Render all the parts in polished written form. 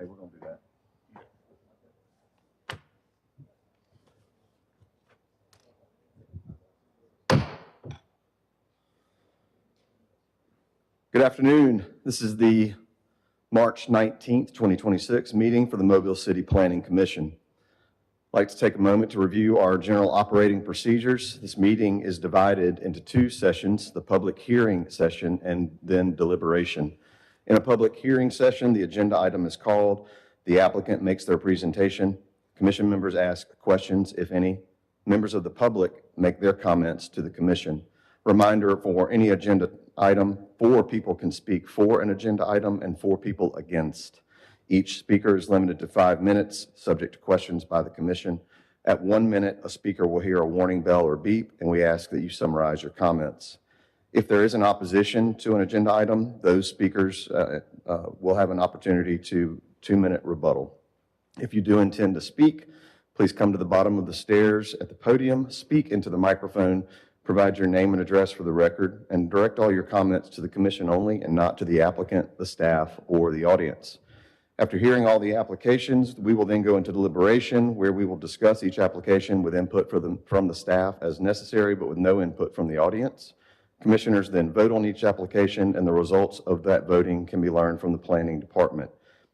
Hey, we're going to do that. Good afternoon. This is the March 19th, 2026 meeting for the Mobile City Planning Commission. I'd like to take a moment to review our general operating procedures. This meeting is divided into two sessions, the public hearing session and then deliberation. In a public hearing session, the agenda item is called, the applicant makes their presentation, commission members ask questions, if any, members of the public make their comments to the commission. Reminder, for any agenda item, 4 people can speak for an agenda item and 4 people against. Each speaker is limited to 5 minutes, subject to questions by the commission. At 1 minute, a speaker will hear a warning bell or beep, and we ask that you summarize your comments. If there is an opposition to an agenda item, those speakers will have an opportunity to 2-minute rebuttal. If you do intend to speak, please come to the bottom of the stairs at the podium, speak into the microphone, provide your name and address for the record, and direct all your comments to the commission only and not to the applicant, the staff, or the audience. After hearing all the applications, we will then go into deliberation where we will discuss each application with input from the staff as necessary, but with no input from the audience. Commissioners then vote on each application, and the results of that voting can be learned from the planning department.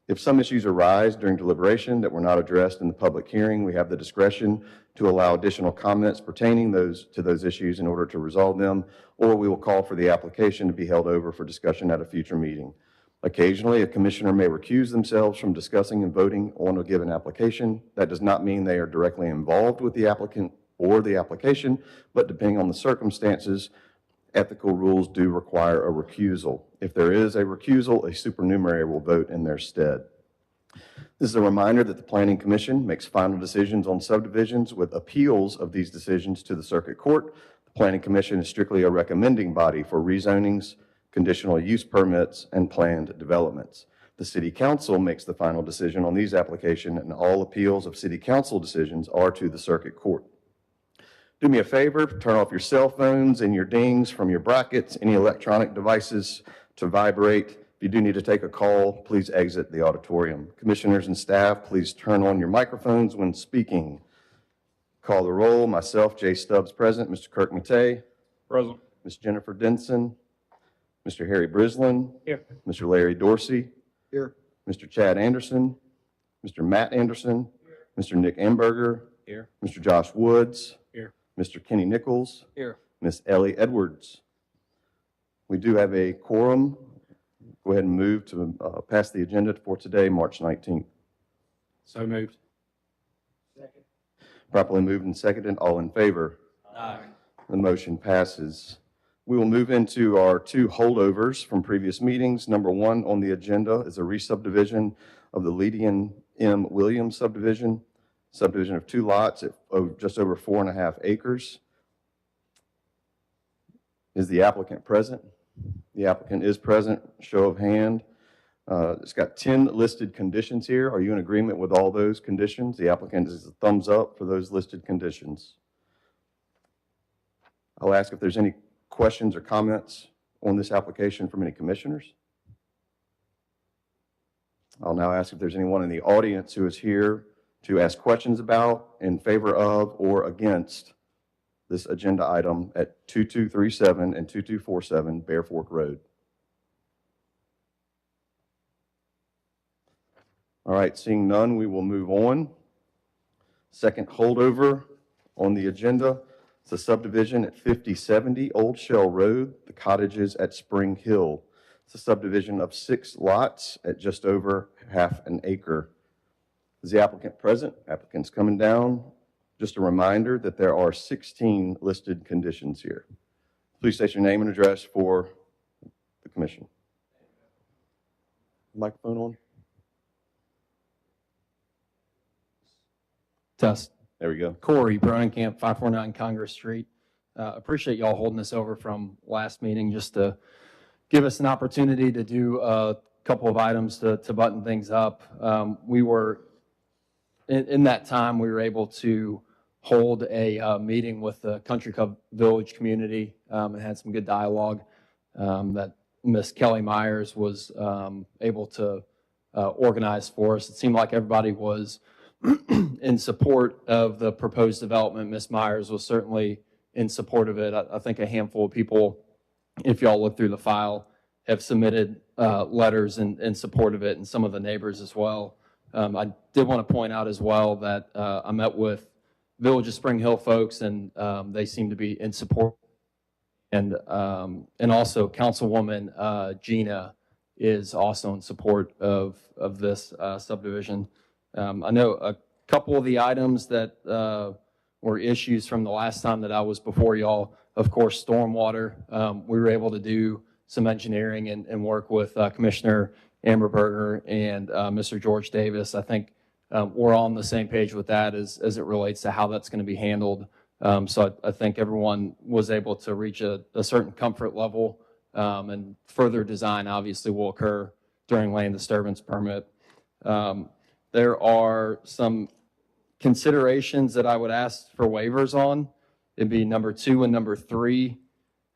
If some issues arise during deliberation that were not addressed in the public hearing, we have the discretion to allow additional comments pertaining to those issues in order to resolve them, or we will call for the application to be held over for discussion at a future meeting. Occasionally, a commissioner may recuse themselves from discussing and voting on a given application. That does not mean they are directly involved with the applicant or the application, but depending on the circumstances, ethical rules do require a recusal. If there is a recusal, a supernumerary will vote in their stead. This is a reminder that the Planning Commission makes final decisions on subdivisions with appeals of these decisions to the Circuit Court. The Planning Commission is strictly a recommending body for rezonings, conditional use permits, and planned developments. The City Council makes the final decision on these applications, and all appeals of City Council decisions are to the Circuit Court. Do me a favor, turn off your cell phones and your dings from your brackets, any electronic devices to vibrate. If you do need to take a call, please exit the auditorium. Commissioners and staff, please turn on your microphones when speaking. Call the roll. Myself, Jay Stubbs, present. Mr. Kirk Matei. Present. Ms. Jennifer Denson. Mr. Harry Brislin. Here. Mr. Larry Dorsey. Here. Mr. Chad Anderson. Mr. Matt Anderson. Mr. Nick Amberger. Here. Mr. Josh Woods. Here. Mr. Kenny Nichols. Here. Ms. Ellie Edwards. We do have a quorum. Go ahead and move to pass the agenda for today, March 19th. So moved. Second. Properly moved and seconded. All in favor? Aye. The motion passes. We will move into our 2 holdovers from previous meetings. Number 1 on the agenda is a re-subdivision of the Lydian M. Williams subdivision of 2 lots at just over 4.5 acres. Is the applicant present? The applicant is present. Show of hand. It's got 10 listed conditions here. Are you in agreement with all those conditions? The applicant is a thumbs up for those listed conditions. I'll ask if there's any questions or comments on this application from any commissioners. I'll now ask if there's anyone in the audience who is here to ask questions about, in favor of, or against this agenda item at 2237 and 2247 Bear Fork Road. All right, seeing none, we will move on. Second holdover on the agenda is a subdivision at 5070 Old Shell Road, the cottages at Spring Hill. It's a subdivision of 6 lots at just over half an acre. Is the applicant present? Applicant's coming down. Just a reminder that there are 16 listed conditions here. Please state your name and address for the commission. Microphone on? Test. There we go. Corey Bronenkamp, 549 Congress Street. Appreciate y'all holding this over from last meeting just to give us an opportunity to do a couple of items to button things up. We were, in that time, we were able to hold a meeting with the Country Club Village community and had some good dialogue that Ms. Kelly Myers was able to organized for us. It seemed like everybody was in support of the proposed development. Ms. Myers was certainly in support of it. I think a handful of people, if y'all look through the file, have submitted letters in support of it, and some of the neighbors as well. I did want to point out as well that I met with Village of Spring Hill folks, and they seem to be in support. And also Councilwoman Gina is also in support of this subdivision. I know a couple of the items that were issues from the last time that I was before y'all. Of course, stormwater. We were able to do some engineering and work with Commissioner Amber Berger and Mr. George Davis. I think we're all on the same page with that as it relates to how that's going to be handled. So I think everyone was able to reach a certain comfort level, and further design obviously will occur during land disturbance permit. There are some considerations that I would ask for waivers on. It'd be number 2 and number 3,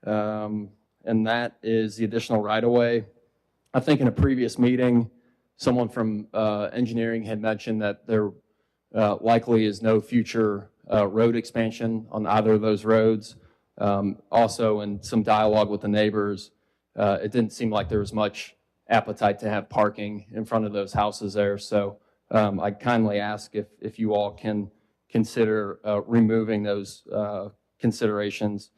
and that is the additional right-of-way. I think in a previous meeting, someone from engineering had mentioned that there likely is no future road expansion on either of those roads. Also, in some dialogue with the neighbors, it didn't seem like there was much appetite to have parking in front of those houses there. So I kindly ask if you all can consider removing those considerations.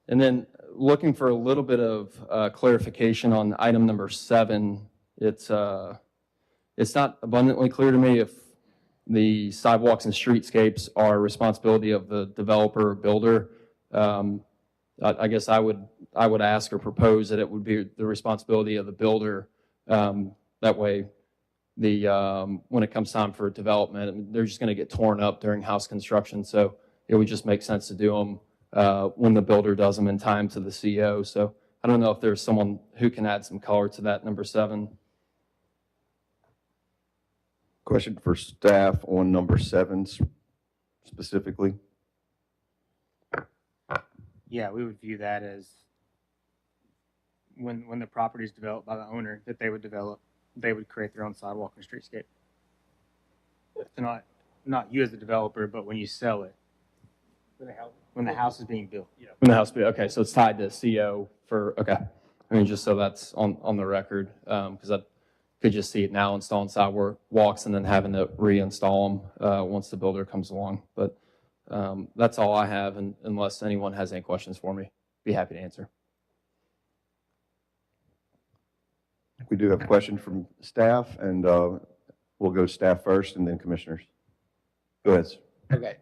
And then looking for a little bit of clarification on item number 7. It's not abundantly clear to me if the sidewalks and streetscapes are responsibility of the developer or builder. I guess I would ask or propose that it would be the responsibility of the builder. That way, when it comes time for development, I mean, they're just going to get torn up during house construction. So it would just make sense to do them when the builder does them in time to the CO. So I don't know if there's someone who can add some color to that number 7. Question for staff on number 7 specifically. Yeah, we would view that as when the property is developed by the owner, that they would create their own sidewalk and streetscape. So not you as the developer, but when you sell it, when the house is being built. When the house, okay, so it's tied to CO for, okay. I mean, just so that's on the record, because I could just see it now installing sidewalks and then having to reinstall them once the builder comes along. But that's all I have, and unless anyone has any questions for me, be happy to answer. We do have a question from staff, and we'll go staff first and then commissioners. Go ahead, sir. Okay,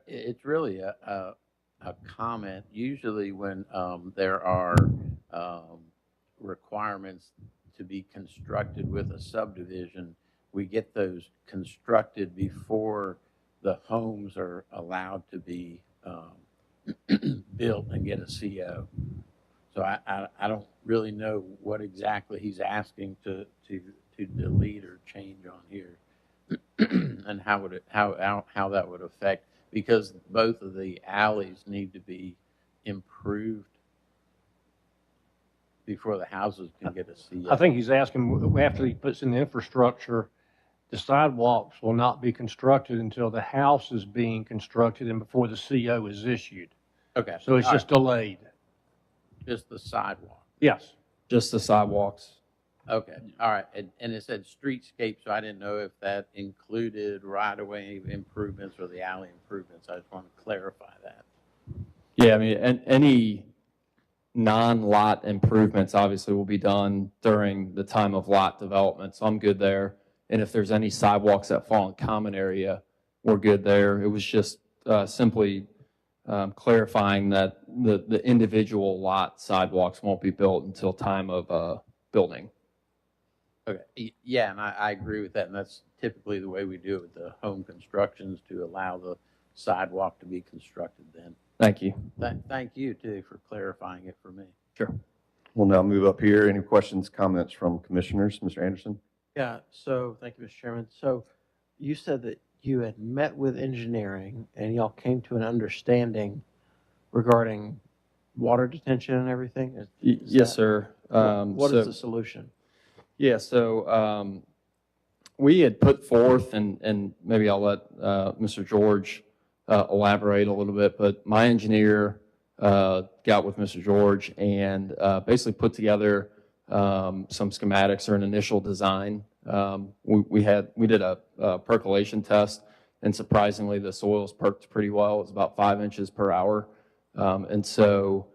it's really a comment. Usually when there are requirements to be constructed with a subdivision, we get those constructed before the homes are allowed to be built and get a CO. So I don't really know what exactly he's asking to delete or change on here, and how that would affect, because both of the alleys need to be improved before the houses can get a CO. I think he's asking, after he puts in the infrastructure, the sidewalks will not be constructed until the house is being constructed and before the CO is issued. Okay. So it's All just delayed. right. Just the sidewalk. Yes. Just the sidewalks. Okay, all right, and it said streetscape, so I didn't know if that included right-of-way improvements or the alley improvements. I just want to clarify that. Yeah, I mean, and any non-lot improvements obviously will be done during the time of lot development, so I'm good there. And if there's any sidewalks that fall in common area, we're good there. It was just simply clarifying that the individual lot sidewalks won't be built until time of building. Okay, yeah, and I agree with that, and that's typically the way we do it with the home constructions, to allow the sidewalk to be constructed then. Thank you. Thank you, too, for clarifying it for me. Sure. We'll now move up here. Any questions, comments from commissioners? Mr. Anderson? Yeah, so thank you, Mr. Chairman. So you said that you had met with engineering and y'all came to an understanding regarding water detention and everything? Yes, sir. What So is the solution? Yeah, so we had put forth, and maybe I'll let Mr. George elaborate a little bit, but my engineer got with Mr. George and basically put together some schematics or an initial design. We did a percolation test, and surprisingly, the soils perked pretty well. It's about 5 inches per hour. And so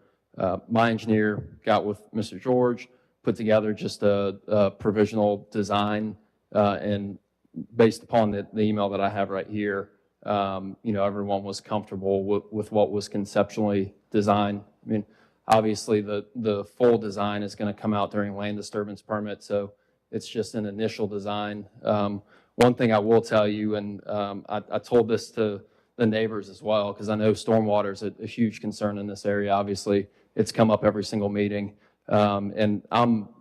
my engineer got with Mr. George, put together just a provisional design, and based upon the email that I have right here, everyone was comfortable with what was conceptually designed. I mean, obviously, the full design is going to come out during land disturbance permit, so it's just an initial design. One thing I will tell you, and I told this to the neighbors as well, because I know stormwater is a huge concern in this area. Obviously, it's come up every single meeting. And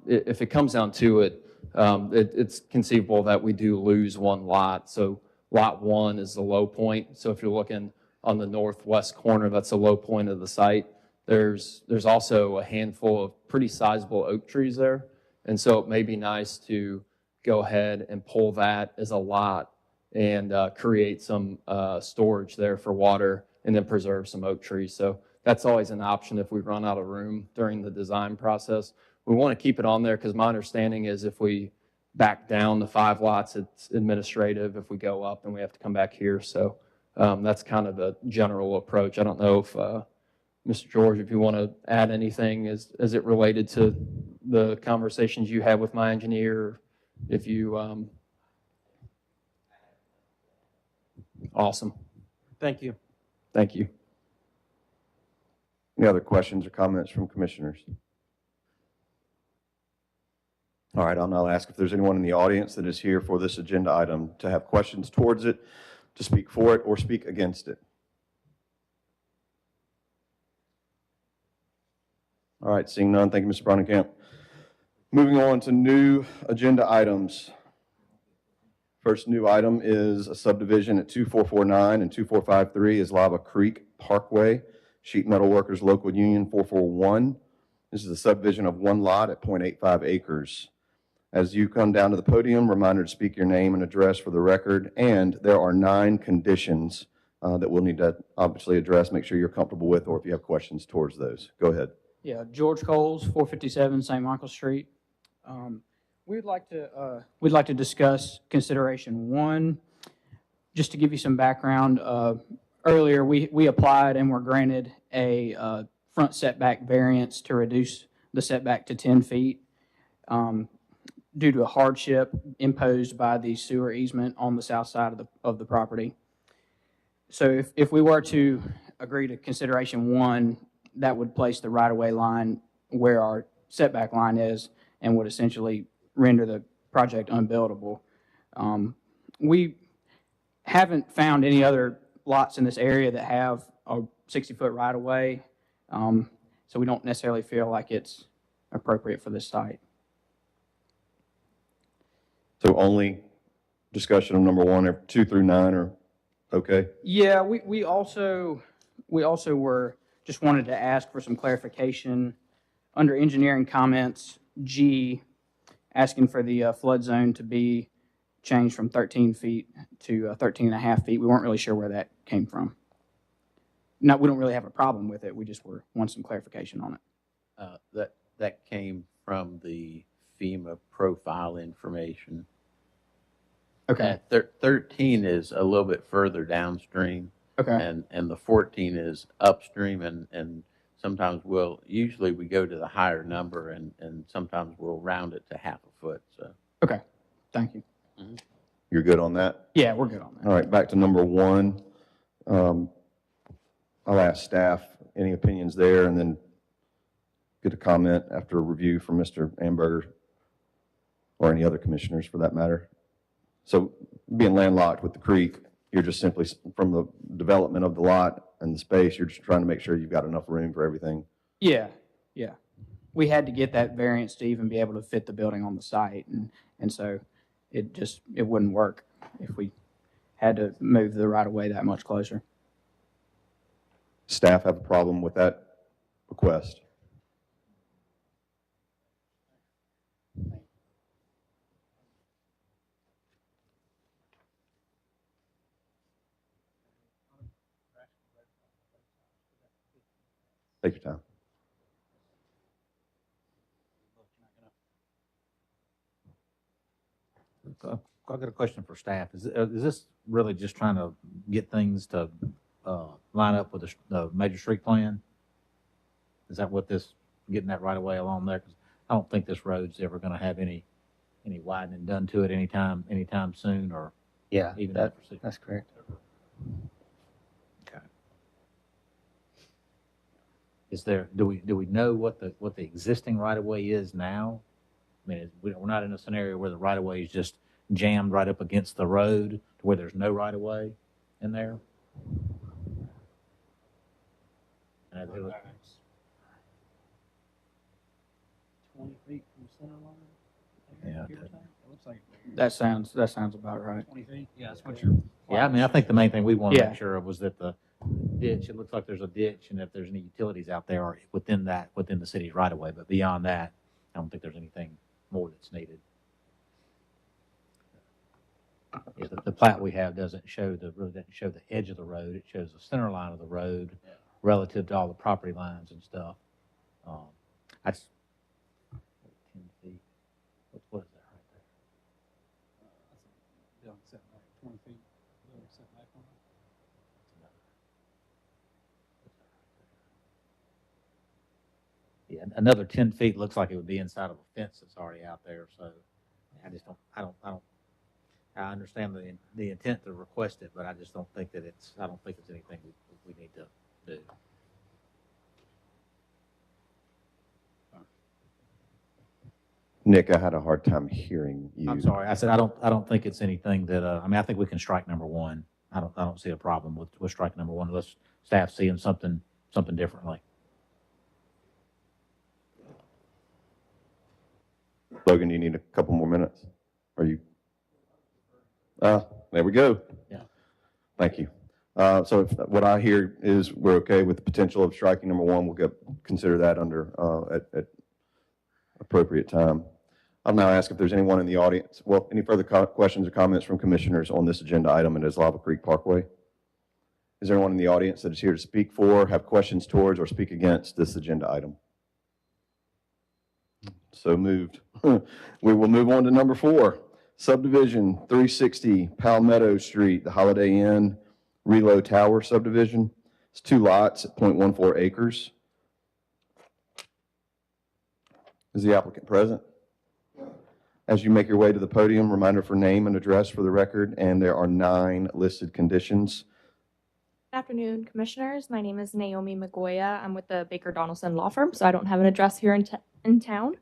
if it comes down to it, it's conceivable that we do lose one lot. So lot 1 is the low point. So if you're looking on the northwest corner, that's the low point of the site. There's also a handful of pretty sizable oak trees there. And so it may be nice to go ahead and pull that as a lot and create some storage there for water and then preserve some oak trees. So that's always an option if we run out of room during the design process. We want to keep it on there because my understanding is if we back down the 5 lots, it's administrative. If we go up, then we have to come back here. So that's kind of the general approach. I don't know if Mr. George, if you want to add anything as it related to the conversations you had with my engineer, if you, awesome. Thank you. Thank you. Any other questions or comments from commissioners? All right, I'll now ask if there's anyone in the audience that is here for this agenda item to have questions towards it, to speak for it, or speak against it. All right, seeing none, thank you, Mr. Bronnenkamp. Moving on to new agenda items. First new item is a subdivision at 2449 and 2453 is Lava Creek Parkway, Sheet Metal Workers Local Union 441. This is a subdivision of 1 lot at 0.85 acres. As you come down to the podium, reminder to speak your name and address for the record, and there are 9 conditions that we'll need to obviously address, make sure you're comfortable with, or if you have questions towards those. Go ahead. Yeah, George Coles, 457 St. Michael Street. We'd like to discuss consideration 1. Just to give you some background, earlier we applied and were granted a front setback variance to reduce the setback to 10 feet due to a hardship imposed by the sewer easement on the south side of the property. So if we were to agree to consideration 1, that would place the right-of-way line where our setback line is and would essentially render the project unbuildable. We haven't found any other lots in this area that have a 60-foot right-of-way, so we don't necessarily feel like it's appropriate for this site. So only discussion of number 1 or 2 through 9 are okay? Yeah, we also were just wanted to ask for some clarification under engineering comments G, asking for the flood zone to be changed from 13 feet to 13 and a half feet. We weren't really sure where that came from. No, we don't really have a problem with it. We just want some clarification on it. That came from the FEMA profile information. Okay. 13 is a little bit further downstream. Okay. And the 14 is upstream, and sometimes usually we go to the higher number, and sometimes we'll round it to half a foot, so. Okay. Thank you. You're good on that? Yeah, we're good on that. All right, back to number 1. I'll ask staff any opinions there and then get a comment after a review from Mr. Amberger or any other commissioners for that matter. So being landlocked with the creek, you're just simply, from the development of the lot and the space, you're just trying to make sure you've got enough room for everything. Yeah. We had to get that variance to even be able to fit the building on the site, and so it wouldn't work if we had to move the right-of-way that much closer. Staff have a problem with that request? Take your time. I've got a question for staff. Is this really just trying to get things to line up with the major street plan? Is that what this, getting that right away along there? 'Cause I don't think this road's ever going to have any widening done to it anytime soon, or Yeah, even that, after. that's correct. Okay. Do we know what the existing right of way is now? I mean, we're not in a scenario where the right of way is just jammed right up against the road to where there's no right of way in there? And it was- 20 feet from the center line? Yeah, Give or take? It looks like That sounds about right. 20 feet. Yeah, that's what you're. Yeah, I mean, I think the main thing we want to Yeah. make sure of was that the ditch, it looks like there's a ditch, and if there's any utilities out there are within the city's right of way, but beyond that, I don't think there's anything more that's needed. Yeah, the plat we have really doesn't show the edge of the road. It shows the center line of the road relative to all the property lines and stuff. That's 10 feet. What is that right there? Building setback, 20 feet. Building setback on it. Yeah, another 10 feet looks like it would be inside of a fence that's already out there, so I understand the intent to request it, but I just don't think it's anything we need to do. Nick, I had a hard time hearing you. I'm sorry, I said I don't think it's anything that, I mean, I think we can strike number one. I don't see a problem with striking number one unless staff seeing something differently. Logan, you need a couple more minutes? Are you? There we go. Yeah. Thank you. So what I hear is we're okay with the potential of striking number one. We'll consider that under, at appropriate time. I'll now ask if there's anyone in the audience, any further questions or comments from commissioners on this agenda item at Islava Creek Parkway? Is there anyone in the audience that is here to speak for, have questions towards, or speak against this agenda item? So moved. We will move on to number 4, subdivision 360 Palmetto Street, the Holiday Inn Relo Tower subdivision. It's 2 lots at 0.14 acres. Is the applicant present? As you make your way to the podium, reminder for name and address for the record, and there are 9 listed conditions. Good afternoon, commissioners. My name is Naomi Magoya. I'm with the Baker Donaldson Law Firm, so I don't have an address here in town.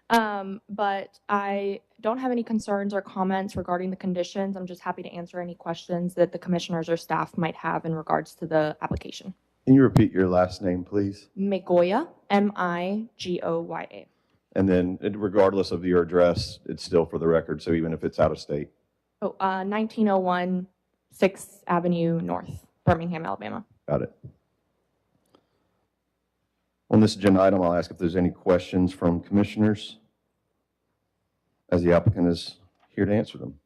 But I don't have any concerns or comments regarding the conditions. I'm just happy to answer any questions that the commissioners or staff might have in regards to the application. Can you repeat your last name, please? Magoya, Migoya. And then regardless of your address, it's still for the record, so even if it's out of state. 1901 6th Avenue North, Birmingham, Alabama. Got it. On this agenda item, I'll ask if there's any questions from commissioners, as the applicant is here to answer them.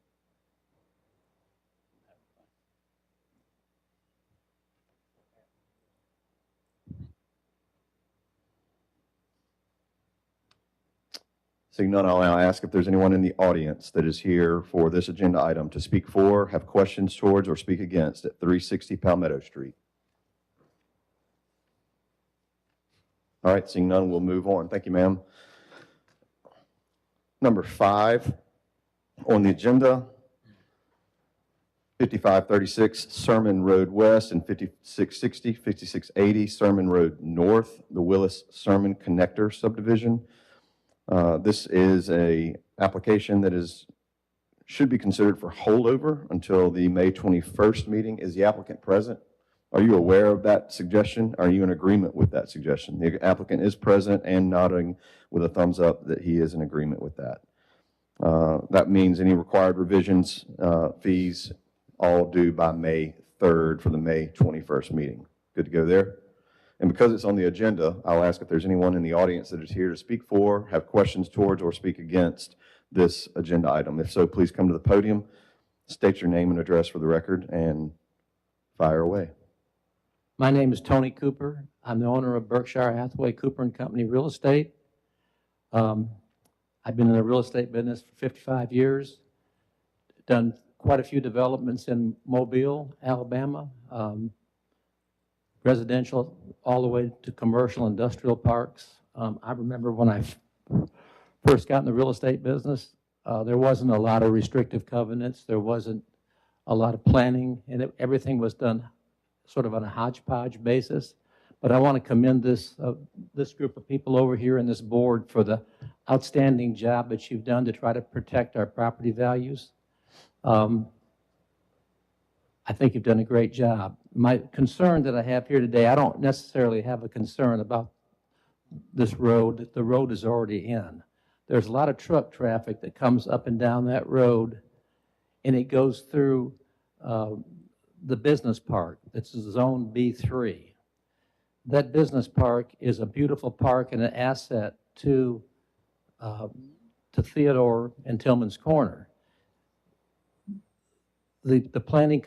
Seeing none, I'll now ask if there's anyone in the audience that is here for this agenda item to speak for, have questions towards, or speak against at 360 Palmetto Street. All right, seeing none, we'll move on. Thank you, ma'am. Number 5 on the agenda, 5536 Sermon Road West and 5660, 5680 Sermon Road North, the Willis Sermon Connector subdivision. This is an application that should be considered for holdover until the May 21st meeting. Is the applicant present? Are you aware of that suggestion? Are you in agreement with that suggestion? The applicant is present and nodding with a thumbs up that he is in agreement with that. That means any required revisions, fees, all due by May 3rd for the May 21st meeting. Good to go there? And because it's on the agenda, I'll ask if there's anyone in the audience that is here to speak for, have questions towards, or speak against this agenda item. If so, please come to the podium, state your name and address for the record, and fire away. My name is Tony Cooper. I'm the owner of Berkshire Hathaway Cooper and Company Real Estate. I've been in the real estate business for 55 years, done quite a few developments in Mobile, Alabama, residential all the way to commercial industrial parks. I remember when I first got in the real estate business, there wasn't a lot of restrictive covenants. There wasn't a lot of planning, and everything was done sort of on a hodgepodge basis. But I want to commend this group of people over here in this board for the outstanding job that you've done to try to protect our property values. I think you've done a great job. My concern that I have here today, I don't necessarily have a concern about this road that the road is already in. There's a lot of truck traffic that comes up and down that road, and it goes through the business park. It's zone B3. That business park is a beautiful park and an asset to Theodore and Tillman's Corner. The planning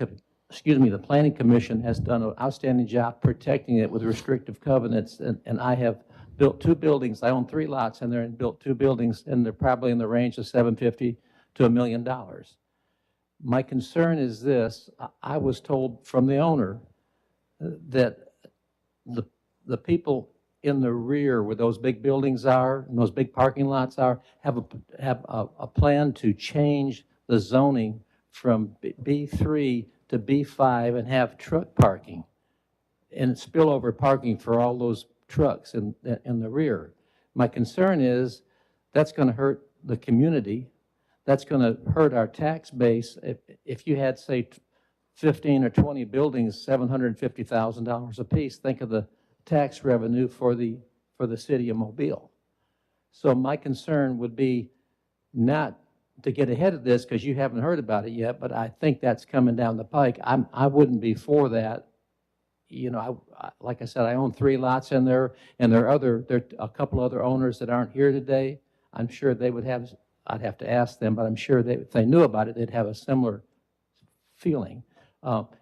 commission has done an outstanding job protecting it with restrictive covenants, and I have built 2 buildings. I own 3 lots in there and built 2 buildings, and they're probably in the range of $750,000 to $1 million. My concern is this: I was told from the owner that the people in the rear where those big buildings are and those big parking lots are have a plan to change the zoning from B3 to B5 and have truck parking and spillover parking for all those trucks in the rear. My concern is that's going to hurt the community. That's going to hurt our tax base. If you had, say, 15 or 20 buildings, $750,000 apiece, think of the tax revenue for the city of Mobile. So my concern would be not to get ahead of this because you haven't heard about it yet, but I think that's coming down the pike. I wouldn't be for that. You know, like I said, I own 3 lots in there, and there are a couple other owners that aren't here today. I'm sure they would have. I'd have to ask them, but I'm sure if they knew about it, they'd have a similar feeling.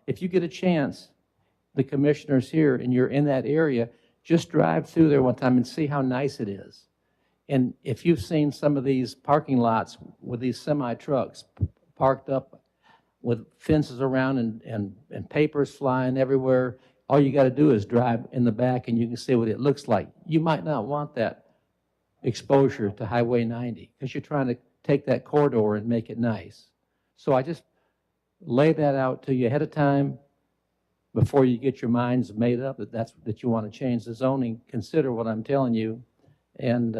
If you get a chance, the commissioners here, and you're in that area, just drive through there one time and see how nice it is. And if you've seen some of these parking lots with these semi-trucks parked up with fences around and papers flying everywhere, all you got to do is drive in the back and you can see what it looks like. You might not want that exposure to Highway 90 because you're trying to take that corridor and make it nice. So I just lay that out to you ahead of time before you get your minds made up that you want to change the zoning. Consider what I'm telling you. And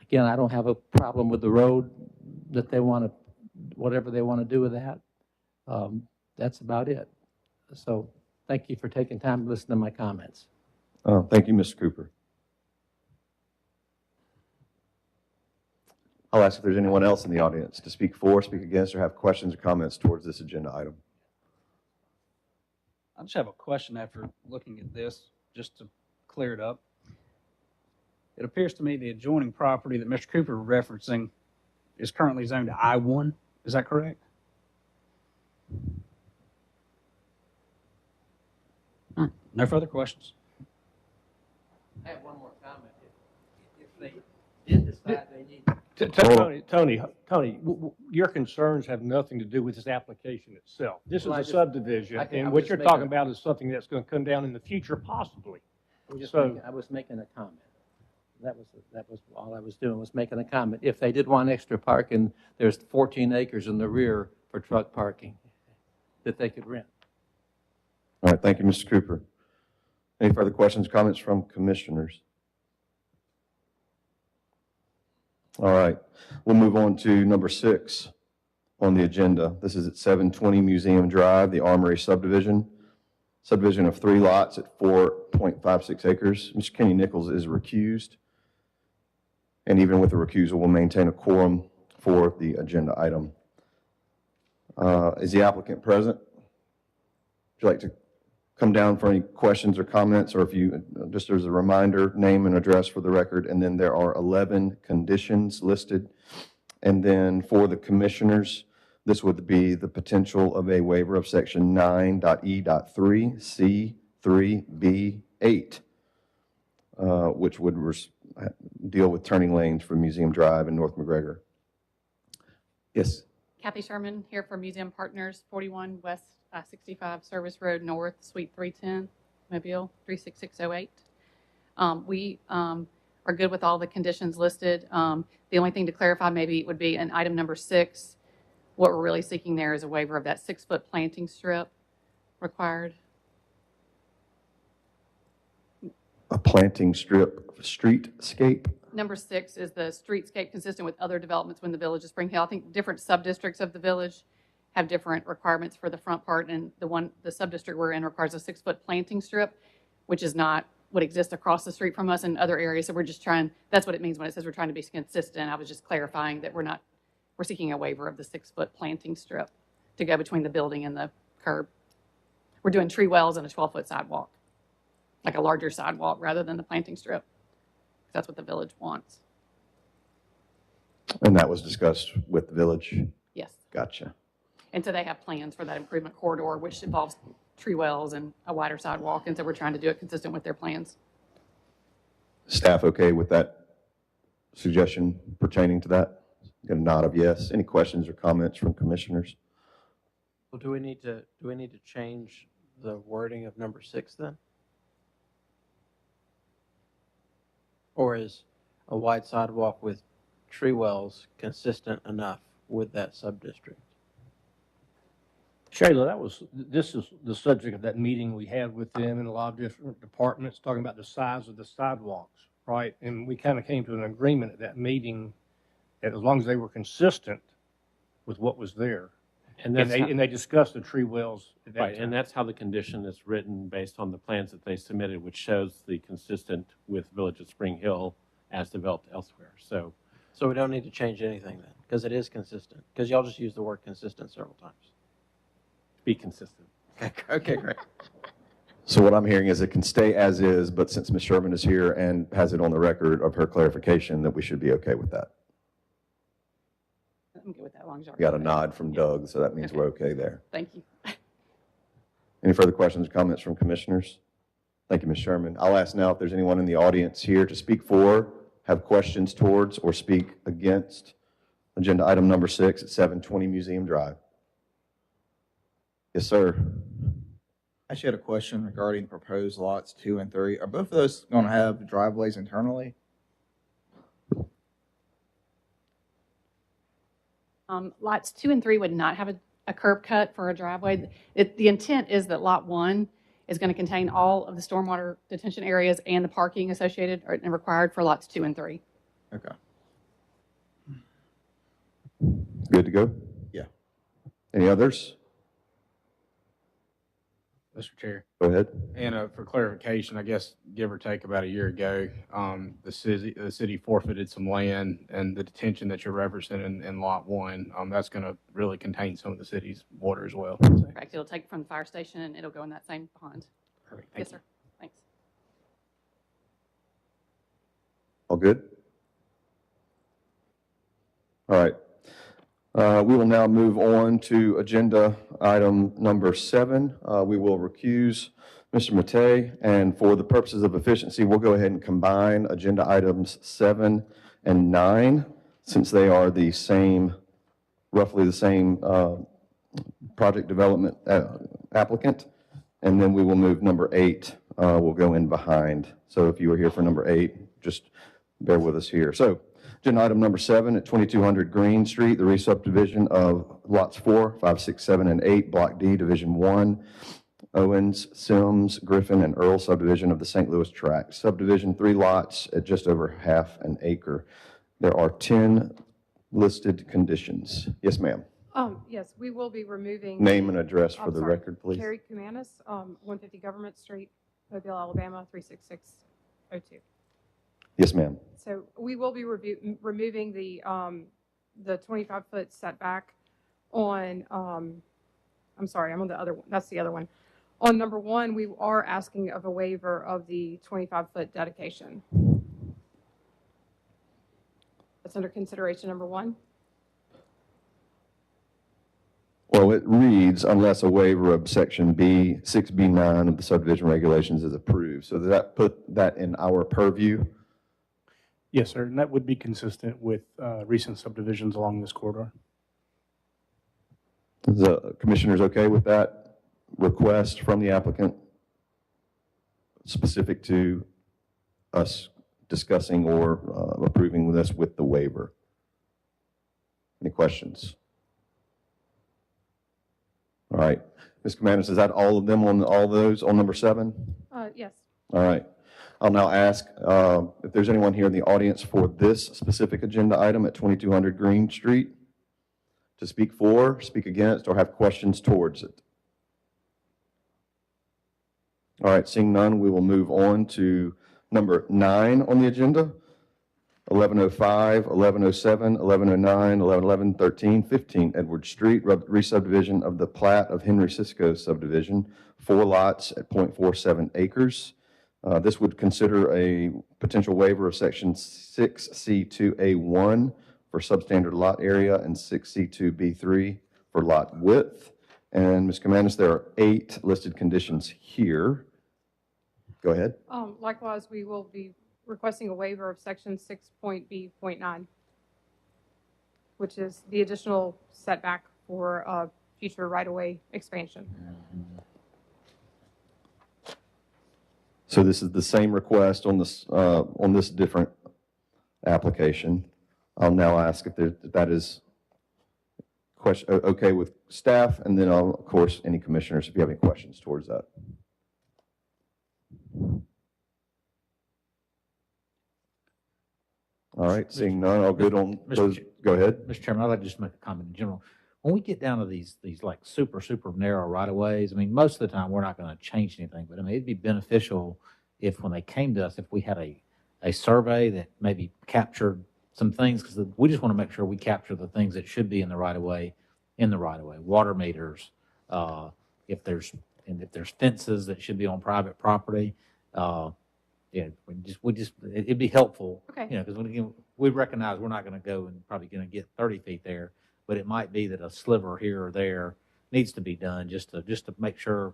again, I don't have a problem with the road that they want to, whatever they want to do with that. That's about it. So thank you for taking time to listen to my comments. Thank you, Mr. Cooper. I'll ask if there's anyone else in the audience to speak for, speak against, or have questions or comments towards this agenda item. I just have a question after looking at this, just to clear it up. It appears to me the adjoining property that Mr. Cooper is referencing is currently zoned to I-1. Is that correct? No further questions. I have one more comment. If they did decide they need Tony, your concerns have nothing to do with this application itself. This is a subdivision, and what you're talking about is something that's going to come down in the future, possibly. I was making a comment. That was all I was doing, was making a comment. If they did want extra parking, there's 14 acres in the rear for truck parking that they could rent. All right, thank you, Mr. Cooper. Any further questions, comments from commissioners? All right, we'll move on to number 6 on the agenda. This is at 720 Museum Drive, the Armory subdivision. Subdivision of 3 lots at 4.56 acres. Mr. Kenny Nichols is recused. And even with the recusal, we'll maintain a quorum for the agenda item. Is the applicant present? Would you like to come down for any questions or comments, or if you, just as a reminder, name and address for the record, and then there are 11 conditions listed. And then for the commissioners, this would be the potential of a waiver of section 9.E.3, C, 3B8, which would deal with turning lanes for Museum Drive and North McGregor. Yes. Kathy Sherman here for Museum Partners, 41 West 65 Service Road North, Suite 310, Mobile 36608. We are good with all the conditions listed. The only thing to clarify maybe would be in item number 6, what we're really seeking there is a waiver of that 6-foot planting strip required. A planting strip streetscape? Number 6 is the streetscape consistent with other developments within the village of Spring Hill. I think different sub-districts of the village have different requirements for the front part, and the sub-district we're in requires a 6-foot planting strip, which is not what exists across the street from us in other areas. So we're just trying, that's what it means when it says we're trying to be consistent. I was just clarifying that we're seeking a waiver of the 6-foot planting strip to go between the building and the curb. We're doing tree wells and a 12-foot sidewalk, like a larger sidewalk rather than the planting strip. That's what the village wants. And that was discussed with the village? Yes. Gotcha. And so they have plans for that improvement corridor, which involves tree wells and a wider sidewalk. And so we're trying to do it consistent with their plans. Staff okay with that suggestion pertaining to that? Get a nod of yes. Any questions or comments from commissioners? Well, do we need to change the wording of number 6 then? Or is a wide sidewalk with tree wells consistent enough with that sub-district? Shayla, this is the subject of that meeting we had with them and a lot of different departments talking about the size of the sidewalks, right? And we kind of came to an agreement at that meeting that as long as they were consistent with what was there. And they discussed the tree wells at that Right, time. and that's how the condition is written based on the plans that they submitted, which shows the consistent with Village of Spring Hill as developed elsewhere. So So we don't need to change anything then, because it is consistent, because y'all just used the word consistent several times. be consistent. Okay, great. So what I'm hearing is it can stay as is, but since Ms. Sherman is here and has it on the record of her clarification, that we should be okay with that. I'm good with that, as long as you're. We got a nod from Doug, so that means Okay. we're okay there. Thank you. Any further questions or comments from commissioners? Thank you, Ms. Sherman. I'll ask now if there's anyone in the audience here to speak for, have questions towards, or speak against agenda item number 6 at 720 Museum Drive. Yes, sir. I actually had a question regarding proposed lots 2 and 3. Are both of those going to have driveways internally? Lots 2 and 3 would not have a curb cut for a driveway. The intent is that lot 1 is going to contain all of the stormwater detention areas and the parking associated and required for lots 2 and 3. Okay. Good to go? Yeah. Any others? Mr. Chair. Go ahead. And for clarification, I guess give or take about a year ago, the city forfeited some land, and the detention that you're referencing in lot 1, that's going to really contain some of the city's water as well. Correct. It'll take from the fire station and it'll go in that same pond. Perfect. Yes, sir. Thanks. All good? All right. We will now move on to agenda item number 7. We will recuse Mr. Matei, and for the purposes of efficiency, we'll go ahead and combine agenda items 7 and 9, since they are the same, roughly the same project development applicant, and then we will move number 8. We'll go in behind. So if you were here for number 8, just bear with us here. So agenda item number 7 at 2200 Green Street, the re-subdivision of lots 4, 5, 6, 7, and 8, Block D, Division 1, Owens, Sims, Griffin, and Earl subdivision of the St. Louis Tract. Subdivision, 3 lots at just over half an acre. There are 10 listed conditions. Yes, ma'am. Yes, we will be removing. Name and address for the sorry, record, please. Carrie Kumanis, 150 Government Street, Mobile, Alabama, 36602. Yes, ma'am. So we will be removing the 25-foot setback on, I'm sorry, I'm on the other one. That's the other one. On number 1, we are asking of a waiver of the 25-foot dedication. That's under consideration number 1. Well, it reads, unless a waiver of section B, 6B9 of the subdivision regulations is approved. So does that put that in our purview? Yes, sir, and that would be consistent with recent subdivisions along this corridor. Is the commissioners okay with that request from the applicant specific to us discussing or approving this with the waiver? Any questions? All right. Ms. Commanders, is that all of them on all those on number 7? Yes. All right. I'll now ask if there's anyone here in the audience for this specific agenda item at 2200 Green Street to speak for, speak against, or have questions towards it. All right, seeing none, we will move on to number 9 on the agenda. 1105, 1107, 1109, 1111, 13, 15 Edward Street, re-subdivision of the plat of Henry Cisco subdivision, 4 lots at 0.47 acres. This would consider a potential waiver of section 6C2A1 for substandard lot area and 6C2B3 for lot width. And Ms. Commandus, there are 8 listed conditions here. Go ahead. Likewise, we will be requesting a waiver of section 6.B.9, which is the additional setback for future right-of-way expansion. So this is the same request on this different application. I'll now ask if that is okay with staff, and then I'll, of course, any commissioners, if you have any questions towards that. All right, seeing none, all good on those. Go ahead. Mr. Chairman, I'd like to just make a comment in general. When we get down to these like super narrow right-of-ways, I mean, most of the time, we're not going to change anything, but I mean, it'd be beneficial if when they came to us, if we had a survey that maybe captured some things, because we just want to make sure we capture the things that should be in the right-of-way, water meters, if there's fences that should be on private property, it'd be helpful. Okay. Because we recognize we're not going to go and probably going to get 30 feet there, but it might be that a sliver here or there needs to be done just to make sure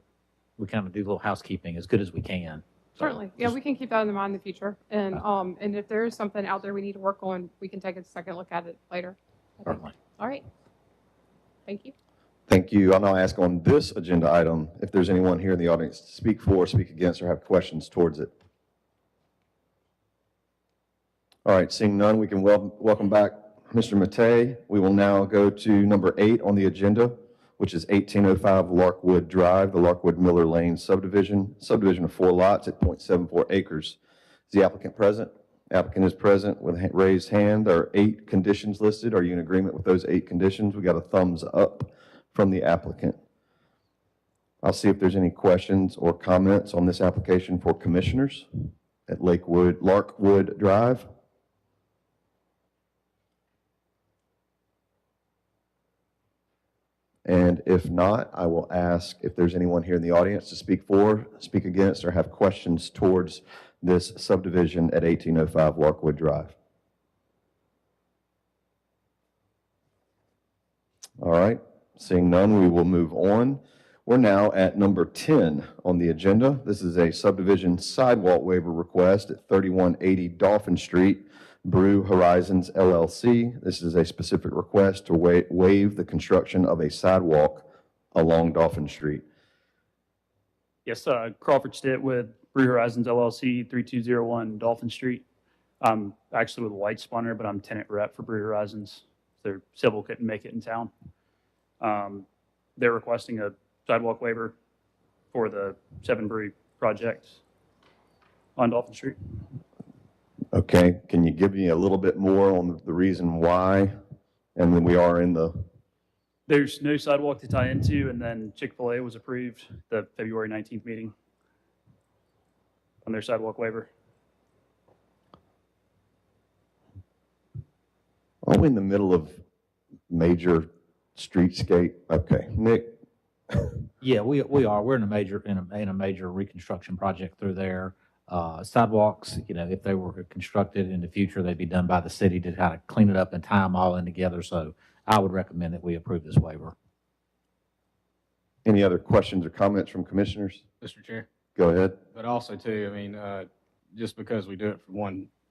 we kind of do a little housekeeping as good as we can. Certainly. Yeah, we can keep that in mind in the future. And if there is something out there we need to work on, we can take a second look at it later. Certainly. All right. Thank you. Thank you. I'll now ask on this agenda item if there's anyone here in the audience to speak for, speak against, or have questions towards it. All right, seeing none, we can welcome back Mr. Matei. We will now go to number 8 on the agenda, which is 1805 Larkwood Drive, the Larkwood Miller Lane subdivision of 4 lots at 0.74 acres. Is the applicant present? Applicant is present with a raised hand. There are 8 conditions listed. Are you in agreement with those 8 conditions? We got a thumbs up from the applicant. I'll see if there's any questions or comments on this application for commissioners at Larkwood Drive. And if not, I will ask if there's anyone here in the audience to speak for, speak against, or have questions towards this subdivision at 1805 Larkwood Drive. All right, seeing none, we will move on. We're now at number 10 on the agenda. This is a subdivision sidewalk waiver request at 3180 Dolphin Street, Brew Horizons LLC. This is a specific request to waive the construction of a sidewalk along Dolphin Street. Yes, Crawford Stitt with Brew Horizons LLC, 3201 Dolphin Street. I'm actually with White Spunner, but I'm tenant rep for Brew Horizons. Their civil couldn't make it in town. They're requesting a sidewalk waiver for the 7 Brewery project on Dolphin Street. Okay, can you give me a little bit more on the reason why? And then we are in the... There's no sidewalk to tie into, and then Chick-fil-A was approved the February 19th meeting on their sidewalk waiver. Are we in the middle of major streetscape? Okay, Nick. Yeah, we are. We're in a major reconstruction project through there. Sidewalks, if they were constructed in the future, they'd be done by the city to kind of clean it up and tie them all in together. So I would recommend that we approve this waiver. Any other questions or comments from commissioners? Mr. Chair. Go ahead. But also too, I mean, just because we do it for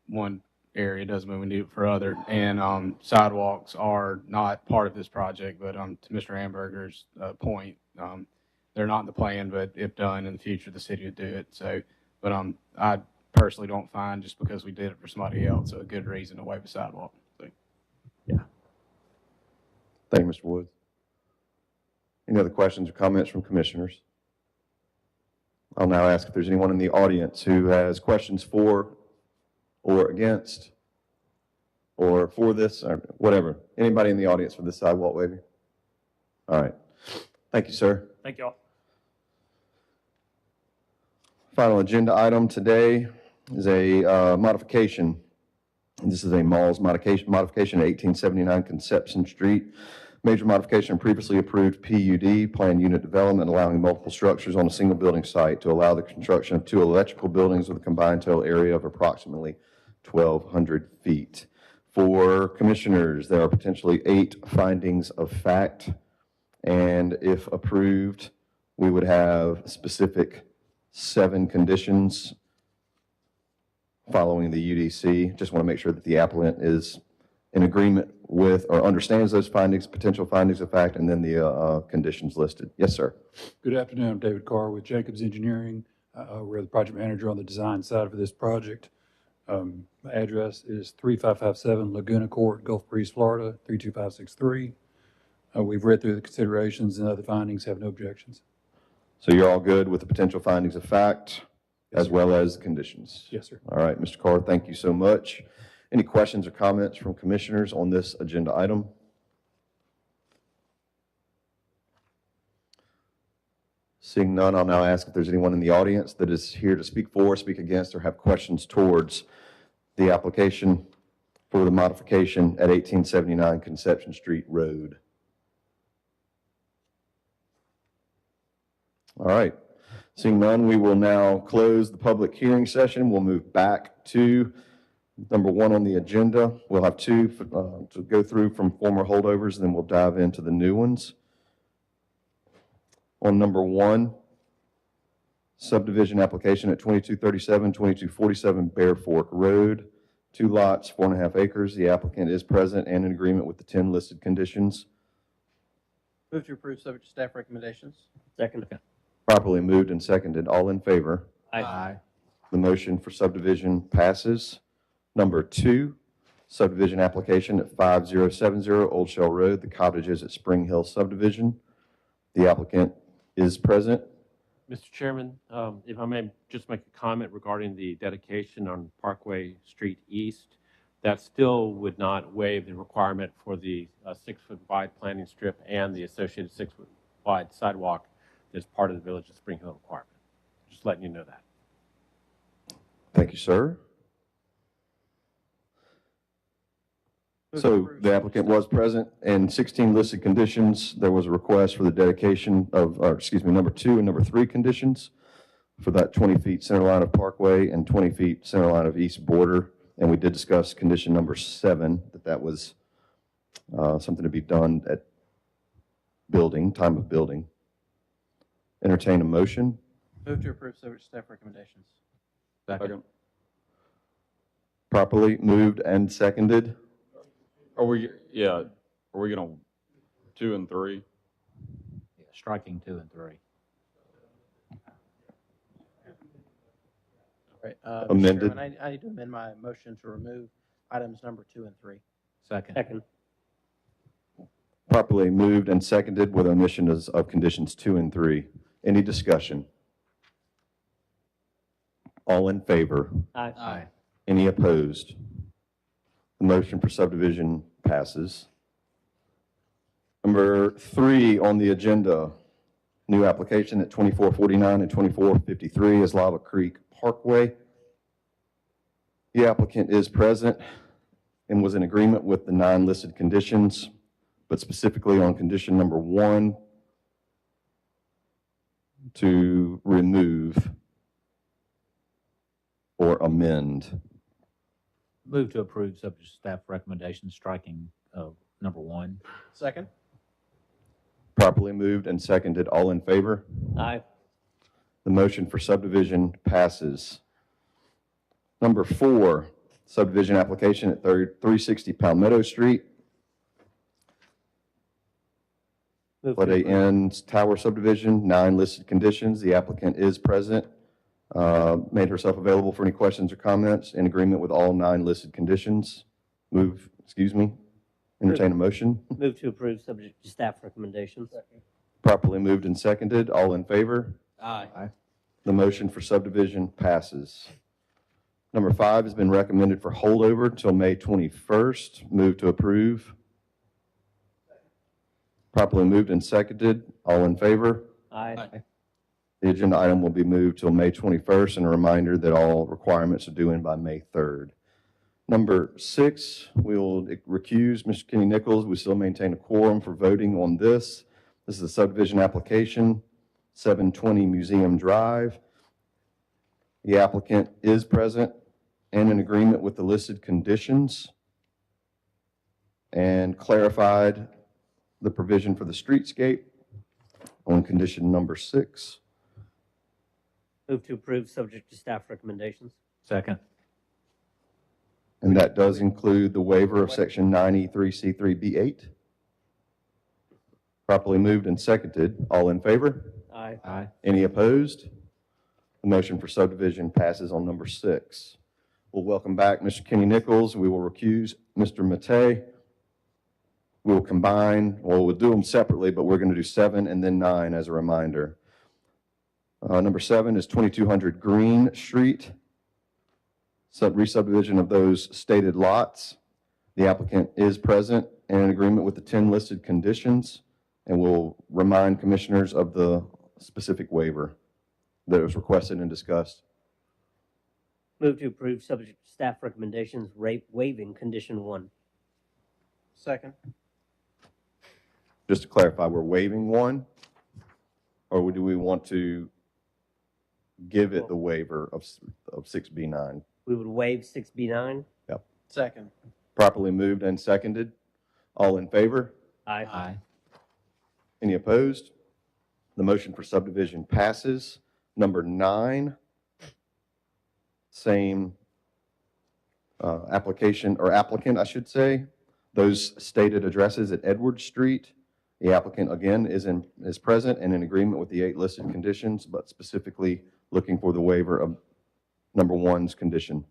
one area doesn't mean we do it for other. And sidewalks are not part of this project, but to Mr. Hamburger's point, they're not in the plan, but if done in the future, the city would do it. So, but I personally don't find just because we did it for somebody else a good reason to waive a sidewalk. So, Thank you, Mr. Woods. Any other questions or comments from commissioners? I'll now ask if there's anyone in the audience who has questions for or against or for this or whatever. Anybody in the audience for this sidewalk waiving? All right. Thank you, sir. Thank y'all. Final agenda item today is a modification. This is a Malls modification at 1879 Conception Street. Major modification of previously approved PUD, planned unit development, allowing multiple structures on a single building site to allow the construction of 2 electrical buildings with a combined total area of approximately 1,200 feet. For commissioners, there are potentially 8 findings of fact, and if approved, we would have specific 7 conditions following the UDC. Just want to make sure that the applicant is in agreement with or understands those findings, potential findings of fact, and then the conditions listed. Yes, sir. Good afternoon. I'm David Carr with Jacobs Engineering. We're the project manager on the design side for this project. My address is 3557 Laguna Court, Gulf Breeze, Florida, 32563. We've read through the considerations and other findings, have no objections. So you're all good with the potential findings of fact as well as the conditions? Yes, sir. All right, Mr. Carr, thank you so much. Any questions or comments from commissioners on this agenda item? Seeing none, I'll now ask if there's anyone in the audience that is here to speak for, speak against, or have questions towards the application for the modification at 1879 Conception Street Road. All right. Seeing none, we will now close the public hearing session. We'll move back to number 1 on the agenda. We'll have 2 to go through from former holdovers, and then we'll dive into the new ones. On number 1, subdivision application at 2237, 2247 Bear Fork Road, 2 lots, 4.5 acres. The applicant is present and in agreement with the 10 listed conditions. Move to approve subject to staff recommendations. Second. Properly moved and seconded. All in favor? Aye. The motion for subdivision passes. Number 2, subdivision application at 5070 Old Shell Road, the cottages at Spring Hill subdivision. The applicant is present. Mr. Chairman, if I may just make a comment regarding the dedication on Parkway Street East, that still would not waive the requirement for the 6-foot wide planting strip and the associated 6-foot wide sidewalk as part of the Village of Spring Hill requirement. Just letting you know that. Thank you, sir. So the applicant was present, and 16 listed conditions. There was a request for the dedication of, number 2 and number 3 conditions for that 20 feet center line of Parkway and 20 feet center line of east border. And we did discuss condition number 7, that was something to be done at building, time of building. Entertain a motion. Move to approve subject to staff recommendations. Second. Properly moved and seconded. Are we gonna 2 and 3? Yeah, striking 2 and 3. Right. Amended. Mr. Chairman, I need to amend my motion to remove items number 2 and 3. Second. Properly moved and seconded with omission of conditions 2 and 3. Any discussion? All in favor? Aye. Any opposed? The motion for subdivision passes. Number 3 on the agenda, new application at 2449 and 2453 is Lava Creek Parkway. The applicant is present and was in agreement with the 9 listed conditions, but specifically on condition number 1 to remove or amend. Move to approve subject to staff recommendations, striking number 1. Second. Properly moved and seconded. All in favor? Aye. The motion for subdivision passes. Number 4, subdivision application at 360 Palmetto Street. Move to Flood A approve. Ends Tower subdivision, 9 listed conditions. The applicant is present, made herself available for any questions or comments in agreement with all 9 listed conditions. Entertain a motion. Move to approve, subject to staff recommendations. Properly moved and seconded. All in favor? Aye. The motion for subdivision passes. Number 5 has been recommended for holdover until May 21st. Move to approve. Properly moved and seconded. All in favor? Aye. The agenda item will be moved till May 21st, and a reminder that all requirements are due in by May 3rd. Number 6, we will recuse Mr. Kenny Nichols. We still maintain a quorum for voting on this. This is a subdivision application, 720 Museum Drive. The applicant is present and in agreement with the listed conditions and clarified the provision for the streetscape on condition number 6. Move to approve, subject to staff recommendations. Second. And that does include the waiver of section 93C3B8. Properly moved and seconded. All in favor? Aye. Aye. Any opposed? The motion for subdivision passes on number 6. We'll welcome back Mr. Kenny Nichols. We will recuse Mr. Matei. We will combine, well, we'll do them separately, but we're going to do 7 and then 9 as a reminder. Number 7 is 2200 Green Street. Re-subdivision of those stated lots. The applicant is present and in agreement with the 10 listed conditions, and will remind commissioners of the specific waiver that was requested and discussed. Move to approve, subject to staff recommendations, waiving condition 1. Second. Just to clarify, we're waiving 1, or do we want to give it the waiver of 6B9? We would waive 6B9. Yep. Second. Properly moved and seconded. All in favor? Aye. Aye. Any opposed? The motion for subdivision passes. Number 9, same application, or applicant, I should say. Those stated addresses at Edward Street. The applicant, again, is present and in agreement with the 8 listed conditions, but specifically looking for the waiver of number 1's condition.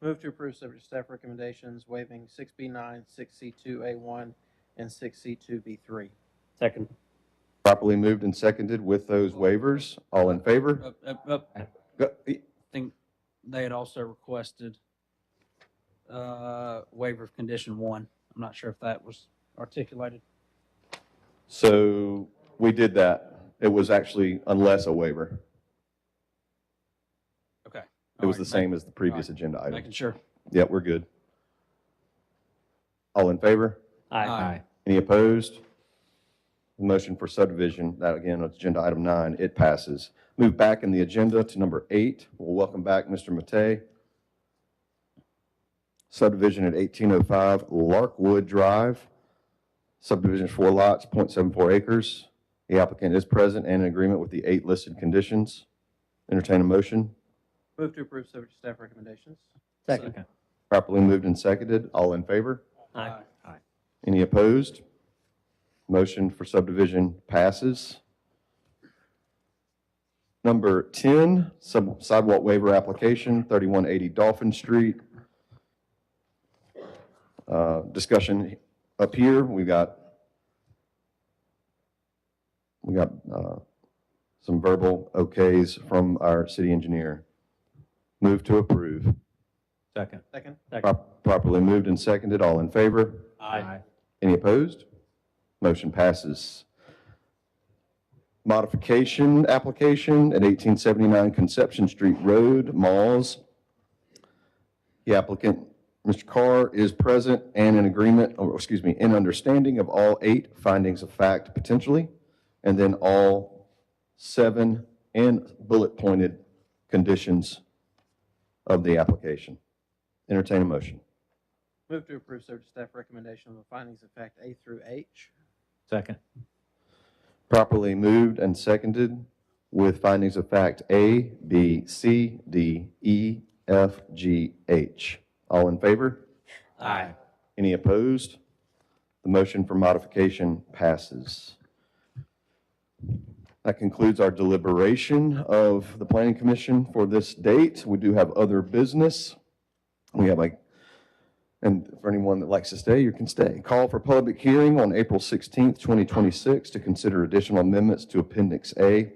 Move to approve, subject to staff recommendations, waiving 6B9, 6C2A1, and 6C2B3. Second. Properly moved and seconded with those waivers. All in favor? I think they had also requested waiver of condition 1. I'm not sure if that was articulated. So we did that. It was actually unless a waiver. Okay. It was the same as the previous agenda item. Making sure. Yep, we're good. All in favor? Aye. Any opposed? Motion for subdivision, that again, is agenda item 9, it passes. Move back in the agenda to number 8. We'll welcome back Mr. Matei. Subdivision at 1805 Larkwood Drive. Subdivision 4 lots, 0.74 acres. The applicant is present and in agreement with the 8 listed conditions. Entertain a motion. Move to approve, subject to staff recommendations. Second. Properly moved and seconded. All in favor? Aye. Any opposed? Motion for subdivision passes. Number 10, sidewalk waiver application, 3180 Dolphin Street. Discussion up here. We got some verbal okays from our city engineer. Move to approve. Second. Second. Properly moved and seconded. All in favor? Aye. Any opposed? Motion passes. Modification application at 1879 Conception Street Road, Malls. The applicant, Mr. Carr, is present and in agreement, or excuse me, in understanding of all 8 findings of fact potentially, and then all 7 and bullet pointed conditions of the application. Entertain a motion. Move to approve, subject to staff recommendation of the findings of fact A through H. Second. Properly moved and seconded with findings of fact A, B, C, D, E, F, G, H. All in favor? Aye. Any opposed? The motion for modification passes. That concludes our deliberation of the Planning Commission for this date. We do have other business. We have and for anyone that likes to stay, you can stay. Call for public hearing on April 16th, 2026 to consider additional amendments to Appendix A,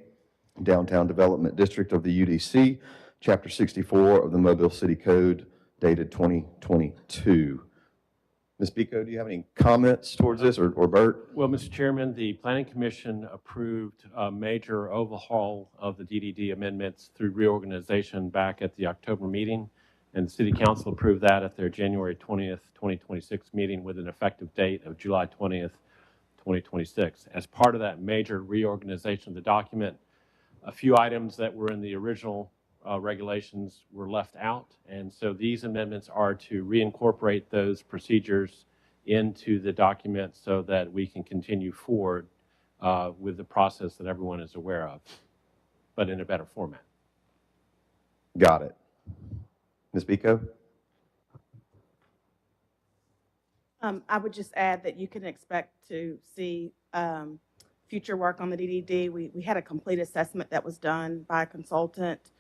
Downtown Development District of the UDC, Chapter 64 of the Mobile City Code, dated 2022. Ms. Biko, do you have any comments towards this, or Bert? Well, Mr. Chairman, the Planning Commission approved a major overhaul of the DDD amendments through reorganization back at the October meeting, and the City Council approved that at their January 20th, 2026 meeting with an effective date of July 20th, 2026. As part of that major reorganization of the document, a few items that were in the original regulations were left out, and so these amendments are to reincorporate those procedures into the document so that we can continue forward with the process that everyone is aware of, but in a better format. Got it. Ms. Biko? I would just add that you can expect to see future work on the DDD. We had a complete assessment that was done by a consultant,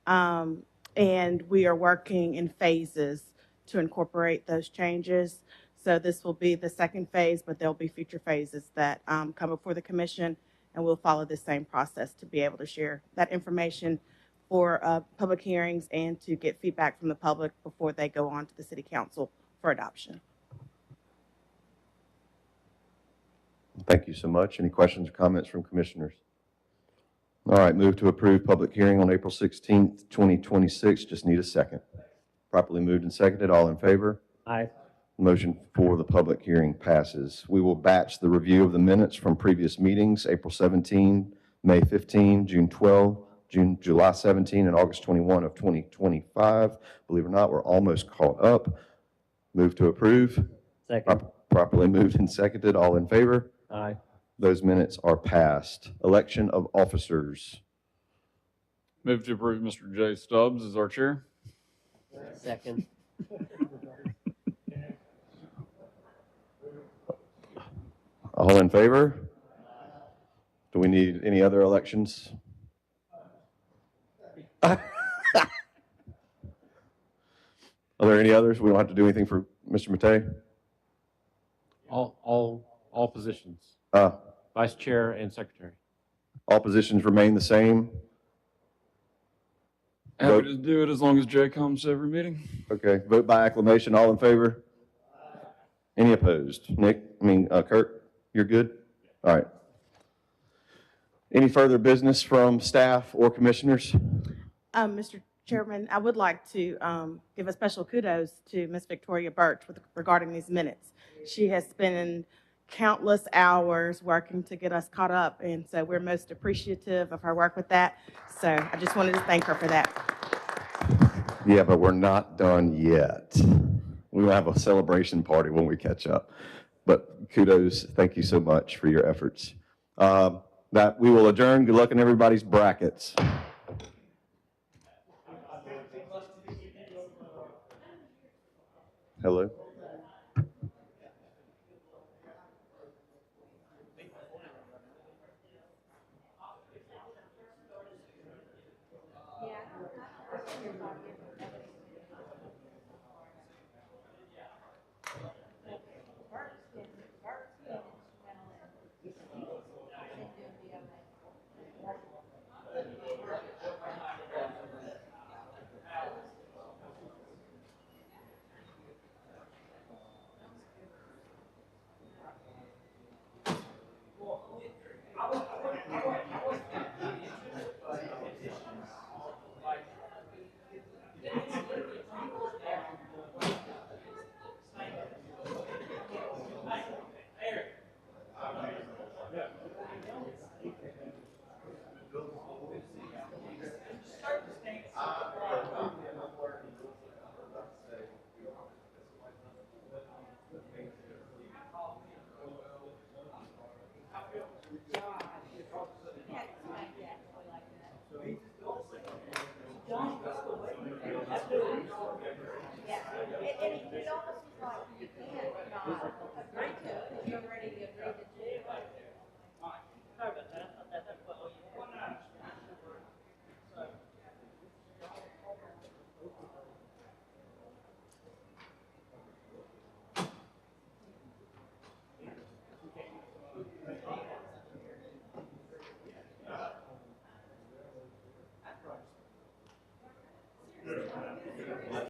and we are working in phases to incorporate those changes. So this will be the second phase, but there'll be future phases that come before the commission, and we'll follow the same process to be able to share that information for public hearings and to get feedback from the public before they go on to the city council for adoption. Thank you so much. Any questions or comments from commissioners? All right, move to approve public hearing on April 16th, 2026. Just need a second. Properly moved and seconded. All in favor? Aye. Motion for the public hearing passes. We will batch the review of the minutes from previous meetings, April 17, May 15, June 12, July 17, and August 21 of 2025. Believe it or not, we're almost caught up. Move to approve. Second. Properly moved and seconded. All in favor? Aye. Those minutes are passed. Election of officers. Move to approve Mr. Jay Stubbs as our chair. Second. All in favor? Do we need any other elections? Are there any others? We don't have to do anything for Mr. Matei? All positions, vice chair and secretary. All positions remain the same? Happy to do it as long as Jay comes to every meeting. Okay, vote by acclamation. All in favor? Any opposed? Kurt, you're good? All right. Any further business from staff or commissioners? Mr. Chairman, I would like to give a special kudos to Ms. Victoria Birch regarding these minutes. She has spent countless hours working to get us caught up, and so we're most appreciative of her work with that. So I just wanted to thank her for that. Yeah, but we're not done yet. We'll have a celebration party when we catch up. But kudos, thank you so much for your efforts. That we will adjourn. Good luck in everybody's brackets. Hello.